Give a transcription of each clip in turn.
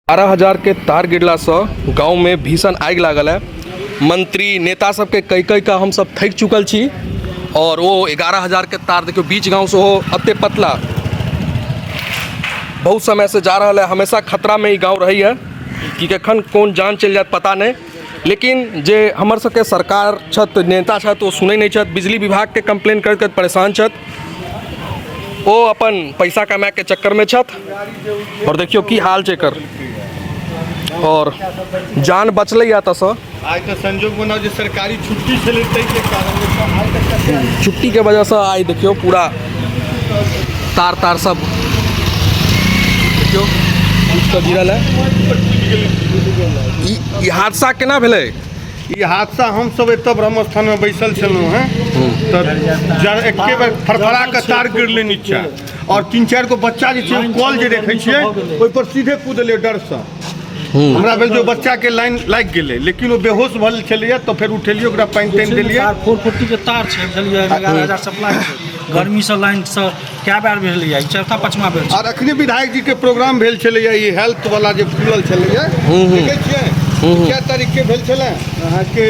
12,000 के तार गिरला से गाँव में भीषण आग लागल है। मंत्री नेता सबके कई का हम सब थक चुकल छी और वो 11,000 के तार देखियो बीच गांव से हो अत्ते पतला बहुत समय से जा रहा है। हमेशा खतरा में ही गांव रही है कि कखन कौन जान चल जाए पता नहीं। लेकिन जे हमर सबके सरकार छत नेता छत वो सुनै नहीं छत। बिजली विभाग के कंप्लेन कर परेशान छत। वो अपन पैसा कमाए के चक्कर में छत और देखियो की हाल छै कर और जान बचल या तो आज तो संजोग बनाओ जो सरकारी छुट्टी चले के कारण छुट्टी के वजह से आज देखियो पूरा तार सब देखियो कुछ गिरल है। ई हादसा केना भेलै? ये हादसा हम सब एत ब्रह्म स्थान में बैसल छलहुँ हैं तो एके बार फरफरा के तार गिरले नीचा और 3-4 गो बच्चा जे छै कॉल जे देखै छियै ओहि पर सीधे कूदले डर से। हमरा भेल जो बच्चा के लाइन लाग गेलै लेकिन वो बेहोश भल छलिए तो फिर उठेलिए ओकरा पानी तानि देलिए। 440 के तार छै बुझलिए 11,000 सप्लाई छै। गर्मी से लाइन से क्या बार भेलैया चौथा पांचवा बेर और अखने विधायक जी के प्रोग्राम भेल छलैया ये हेल्थ वाला जे खुलल छलैया देखै छियै क्या तारीख के भेल छलै अहाँ के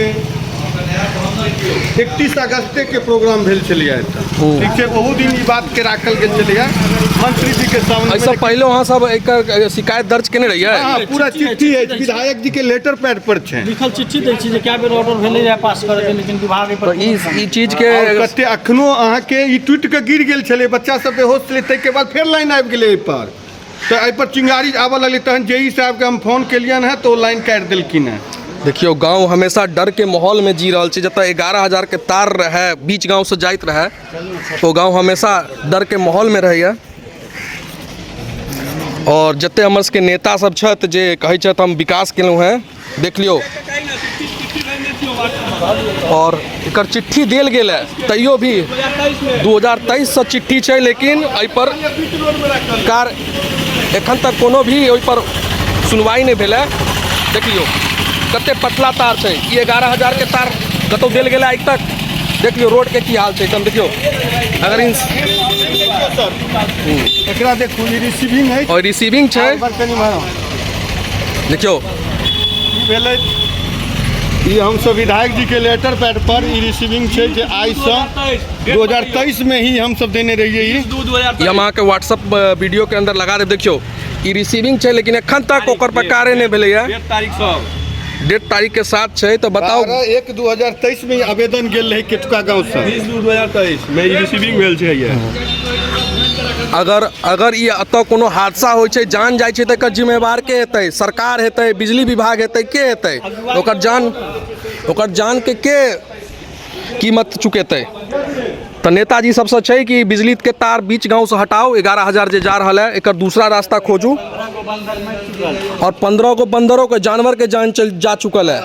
31 अगस्त के प्रोग्राम भेल छलैया। ठीक छै ओहू दिन ई बात के राखल गेल छलैया मंत्री जी के सामने। ऐसा पहले वहाँ सब एक शिकायत दर्ज केने रही है। हां पूरा चिट्ठी है विधायक जी के लेटर पैड पर छै लिखल चिट्ठी दै छी जे क्या बेर ऑर्डर भेलैया पास करे के लेकिन विभाग पर ई चीज के कते अखनो अहाँ के ई टूट के गिर गेल छलै बच्चा सब बेहोश छलै तै के बाद फिर लाइन आबि गेलै एहि पर तो एहि पर चिंगारी आबऽ लगलै तहन जेई साहब के हम फोन केलियन है तो लाइन काट देलखिन है। देखियो गांव हमेशा डर के माहौल में जी रहा है। जब 11,000 के तार रहे बीच गांव से जाइत रहे तो गांव हमेशा डर के माहौल में रही है। और जते हमर सबके नेता सब छत जे कहै छत हम विकास केलहुँ हैं देख लियो और एकर चिट्ठी देल गेल है तैयो भी 2023 से चिट्ठी छै लेकिन एहि पर कार एखन तक कोनो भी ओहि पर सुनवाई नहीं भेल है। देख लियो कते पतला तार छै। ये 11,000 के तार कतौ देल गेल आइ तक। देख लियो रोड के की हाल छै एकदम देखियो। अगर एकरा देखू ई रिसीविंग है और रिसीविंग छै देखियो भेलै ई हम सब विधायक जी के लेटर पैड पर ई रिसीविंग छै जे आई से 2023 में ही हम सब देने रहिए। ई हम के व्हाट्सएप वीडियो के अंदर लगा दे देखियो ई रिसीविंग छै लेकिन एखन तक ओकर पर कार्य नहीं भेलै है। डेट तारीख के साथ छै तो बताओ 1/1/2023 में आवेदन गेल रहे केतुका गांव से 20/2023 में रिसीविंग भेल छै। ये अगर ये अत कोनो हादसा होइ छै जान जाइ छै त एकर जिम्मेवार के हेतै? सरकार हेतै बिजली विभाग हेतै के हेतै? ओकर जान के कीमत चुकेतै? तो नेताजी सबसे छै कि बिजली के तार बीच गांव से हटाओ 11,000 जे जा रहा है एक दूसरा रास्ता खोजू और 15 को बंदरों के जानवर के जान जा चुकल है।